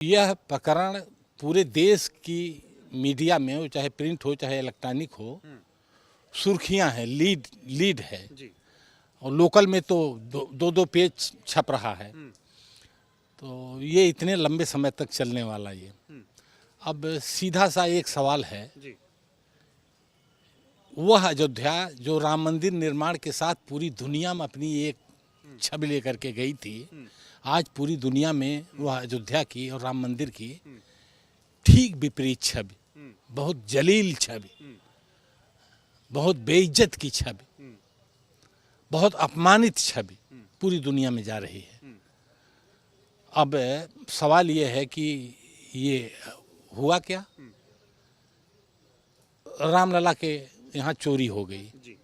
यह प्रकरण पूरे देश की मीडिया में हो, चाहे प्रिंट हो चाहे इलेक्ट्रॉनिक हो, सुर्खियां हैं, लीड है जी। और लोकल में तो दो पेज छप रहा है। तो ये इतने लंबे समय तक चलने वाला ये। अब सीधा सा एक सवाल है, जी। वह अयोध्या जो राम मंदिर निर्माण के साथ पूरी दुनिया में अपनी एक छवि लेकर के गई थी, आज पूरी दुनिया में वह अयोध्या की और राम मंदिर की ठीक विपरीत छवि, बहुत जलील छवि, बहुत बेइज्जत की छवि, बहुत अपमानित छवि पूरी दुनिया में जा रही है। अब सवाल ये है कि ये हुआ क्या? रामलला के यहाँ चोरी हो गई। जी।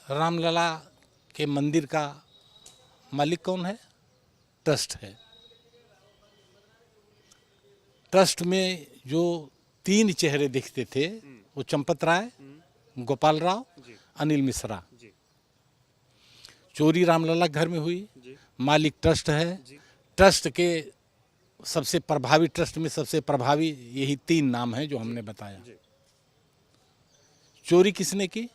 रामलला के मंदिर का मालिक कौन है? ट्रस्ट है। ट्रस्ट में जो 3 चेहरे दिखते थे वो चंपत राय, गोपाल राव, अनिल मिश्रा। जी। चोरी रामलला के घर में हुई। जी। मालिक ट्रस्ट है। ट्रस्ट के सबसे प्रभावी, ट्रस्ट में सबसे प्रभावी यही 3 नाम हैं जो हमने बताया। चोरी किसने की?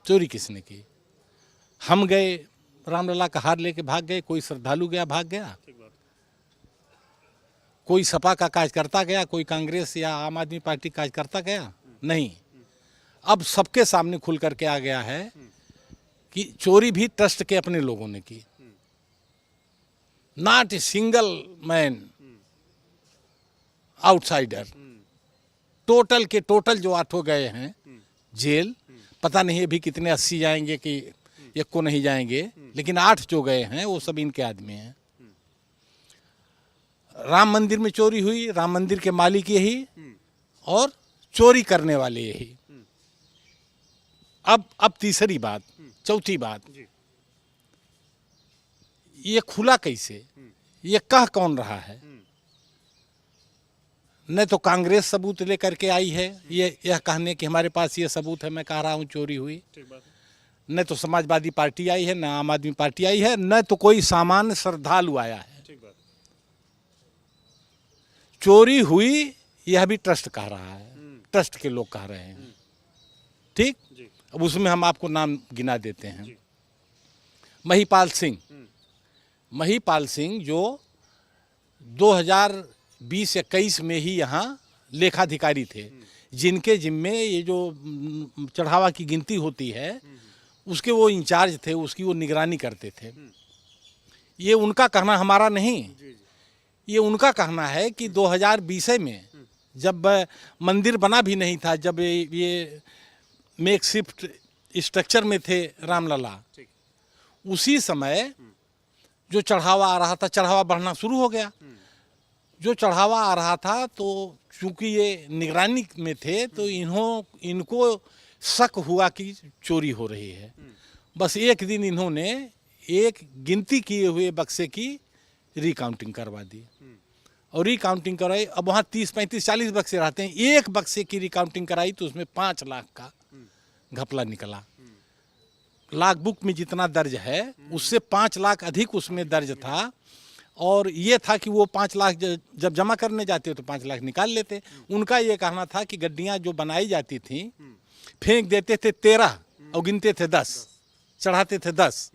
चोरी किसने की? हम गए, रामलला का हार लेके भाग गए, कोई श्रद्धालु गया भाग गया, कोई सपा का कार्यकर्ता गया, कोई कांग्रेस या आम आदमी पार्टी कार्यकर्ता गया? नहीं। अब सबके सामने खुल करके आ गया है कि चोरी भी ट्रस्ट के अपने लोगों ने की। Not a single man outsider. Total के टोटल जो 8 गए हैं जेल, पता नहीं अभी कितने 80 जाएंगे कि 1 को नहीं जाएंगे, लेकिन 8 जो गए हैं वो सब इनके आदमी हैं। राम मंदिर में चोरी हुई, राम मंदिर के मालिक यही और चोरी करने वाले यही। अब तीसरी बात, चौथी बात, ये खुला कैसे? ये कह कौन रहा है? न तो कांग्रेस सबूत लेकर के आई है यह कहने कि हमारे पास ये सबूत है, मैं कह रहा हूँ चोरी हुई। न तो समाजवादी पार्टी आई है, न आम आदमी पार्टी आई है, न तो कोई सामान्य श्रद्धालु आया है। चोरी हुई यह भी ट्रस्ट कह रहा है, ट्रस्ट के लोग कह रहे हैं। ठीक, अब उसमें हम आपको नाम गिना देते हैं। महिपाल सिंह, महिपाल सिंह जो 2020-21 में ही यहाँ लेखाधिकारी थे, जिनके जिम्मे ये जो चढ़ावा की गिनती होती है उसके वो इंचार्ज थे, उसकी वो निगरानी करते थे। ये उनका कहना, हमारा नहीं, ये उनका कहना है कि 2020 में जब मंदिर बना भी नहीं था, जब ये मेकशिफ्ट स्ट्रक्चर में थे रामलला, उसी समय जो चढ़ावा आ रहा था, चढ़ावा बढ़ना शुरू हो गया। जो चढ़ावा आ रहा था तो चूंकि ये निगरानी में थे तो इनको शक हुआ कि चोरी हो रही है। बस एक दिन इन्होंने एक गिनती किए हुए बक्से की रिकाउंटिंग करवा दी और रिकाउंटिंग कराई। अब वहाँ 30, 35, 40 बक्से रहते हैं, एक बक्से की रिकाउंटिंग कराई तो उसमें 5 लाख का घपला निकला। लाख बुक में जितना दर्ज है उससे 5 लाख अधिक उसमें दर्ज था। और ये था कि वो 5 लाख जब जमा करने जाते तो 5 लाख निकाल लेते। उनका ये कहना था कि गड्डियाँ जो बनाई जाती थी फेंक देते थे 13 और गिनते थे 10, चढ़ाते थे 10,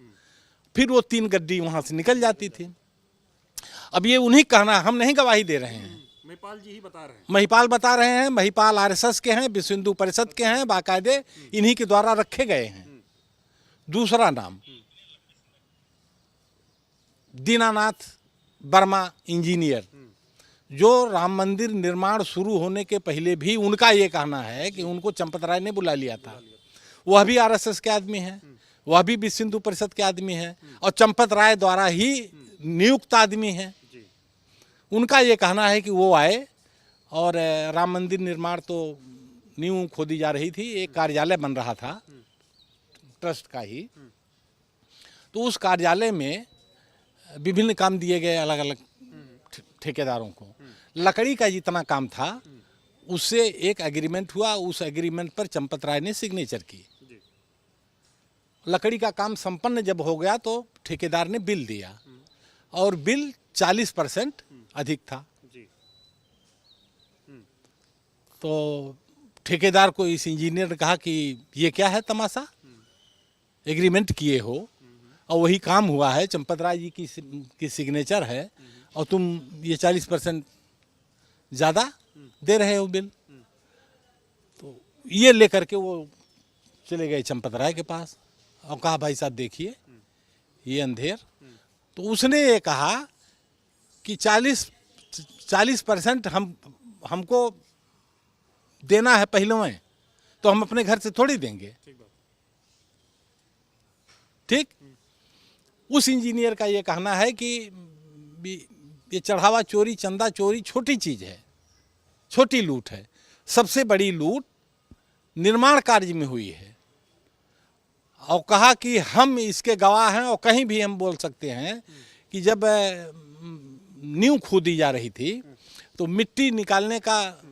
फिर वो 3 गड्डी वहाँ से निकल जाती थी। अब ये उन्हीं कहना, हम नहीं गवाही दे रहे हैं, महिपाल जी ही बता रहे हैं। महिपाल बता रहे हैं। महिपाल आरएसएस के हैं, विश्व हिंदू परिषद के हैं, बाकायदे इन्हीं के द्वारा रखे गए हैं। दूसरा नाम दीनानाथ वर्मा इंजीनियर, जो राम मंदिर निर्माण शुरू होने के पहले भी उनका ये कहना है कि उनको चंपत राय ने बुला लिया था। वह भी आरएसएस के आदमी हैं, वह भी विश्व हिंदू परिषद के आदमी हैं और चंपत राय द्वारा ही नियुक्त आदमी हैं। उनका ये कहना है कि वो आए और राम मंदिर निर्माण तो नींव खोदी जा रही थी, एक कार्यालय बन रहा था ट्रस्ट का ही, तो उस कार्यालय में विभिन्न काम दिए गए अलग अलग ठेकेदारों को। लकड़ी का जितना काम था उससे एक एग्रीमेंट हुआ, उस एग्रीमेंट पर चंपत राय ने सिग्नेचर की। लकड़ी का काम संपन्न जब हो गया तो ठेकेदार ने बिल दिया और बिल 40% अधिक था। जी। तो ठेकेदार को इस इंजीनियर ने कहा कि ये क्या है तमाशा, एग्रीमेंट किए हो और वही काम हुआ है, चंपत राय जी की सिग्नेचर है और तुम ये 40% ज़्यादा दे रहे हो बिल। तो ये लेकर के वो चले गए चंपत राय के पास और कहा भाई साहब देखिए ये अंधेर। तो उसने ये कहा कि 40% हमको देना है पहले में, तो हम अपने घर से थोड़ी देंगे। ठीक। उस इंजीनियर का ये कहना है कि ये चढ़ावा चोरी, चंदा चोरी छोटी चीज है, छोटी लूट है। सबसे बड़ी लूट निर्माण कार्य में हुई है। और कहा कि हम इसके गवाह हैं और कहीं भी हम बोल सकते हैं कि जब नींव खोदी जा रही थी तो मिट्टी निकालने का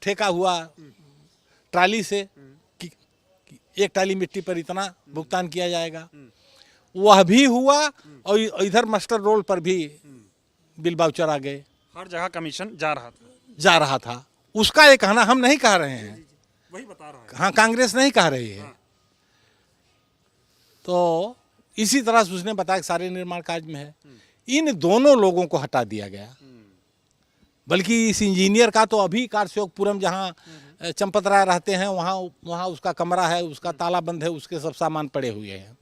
ठेका हुआ ट्राली से कि एक ट्राली मिट्टी पर इतना भुगतान किया जाएगा, वह भी हुआ और इधर मास्टर रोल पर भी बिल वाउचर आ गए। हर जगह कमीशन जा रहा था। उसका ये कहना हम नहीं कह रहे हैं, वही बता रहा है। हाँ, कांग्रेस नहीं कह रही है। तो इसी तरह से उसने बताया कि सारे निर्माण कार्य में है। इन दोनों लोगों को हटा दिया गया। बल्कि इस इंजीनियर का तो अभी कारसेवकपुरम जहाँ चंपत राय रहते हैं वहाँ उसका कमरा है, उसका ताला बंद है, उसके सब सामान पड़े हुए हैं।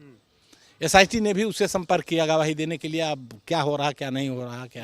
एसआईटी ने भी उससे संपर्क किया गवाही देने के लिए, अब क्या हो रहा क्या नहीं हो रहा क्या